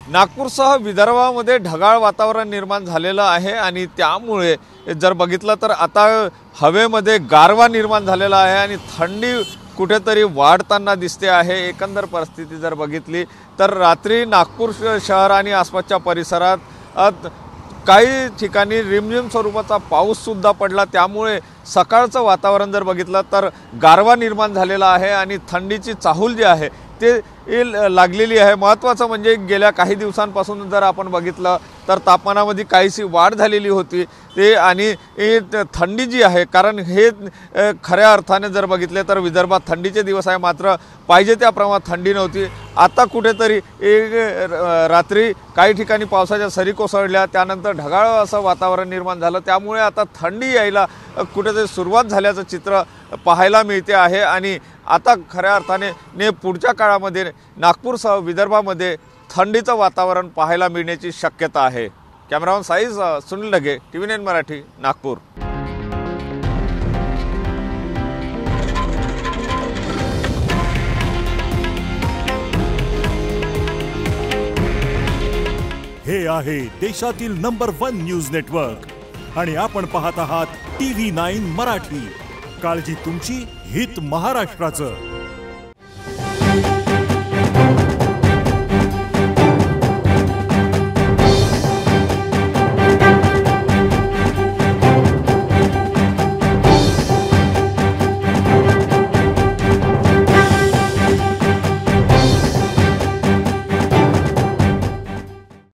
नागपूरसह विदर्भामध्ये ढगाळ वातावरण निर्माण झालेलं आहे आणि त्यामुळे जर बघितलं तर आता हवेमध्ये गारवा निर्माण झालेला आहे आणि थंडी कुठेतरी वाढताना दिसते आहे। एकंदर परिस्थिती जर बघितली तर रात्री नागपूर शहर आणि आसपासच्या परिसरात काही ठिकाणी रिमझिम स्वरूपाचा पाऊस सुद्धा पडला, त्यामुळे सकाळचं वातावरण जर बघितलं तर गारवा निर्माण झालेला आहे आणि थंडीची चाहूल जी आहे ते लागलेली आहे। महत्त्वाचं म्हणजे गेल्या काही दिवसांपासून जर आपण बघितलं तर तापमानामध्ये काहीशी वाढ झालेली होती ते आणि थंडी जी आहे, कारण हे खऱ्या अर्थाने जर बघितले तर विदर्भात थंडीचे दिवस आहे, मात्र पाहिजे त्या प्रमाणात थंडी नव्हती। आता कुठेतरी रात्री काही ठिकाणी पावसाच्या सरी कोसळल्या, त्यानंतर ढगाळ असं वातावरण निर्माण झालं, त्यामुळे आता थंडी यायला कुठेतरी सुरुवात झाल्याचं चित्र पाहायला मिळते आहे। आणि आता खऱ्या अर्थाने पुढच्या काळामध्ये नागपूरसह विदर्भामध्ये थंडीचं वातावरण पाहायला मिळण्याची शक्यता आहे। Cameraman size Sunil Dhage, TV9 Marathi, Nagpur. हे आहे देशातील नंबर 1 न्यूज नेटवर्क आणि आपण पाहत आहात TV9 मराठी। काळजी तुमची, हित महाराष्ट्राचं।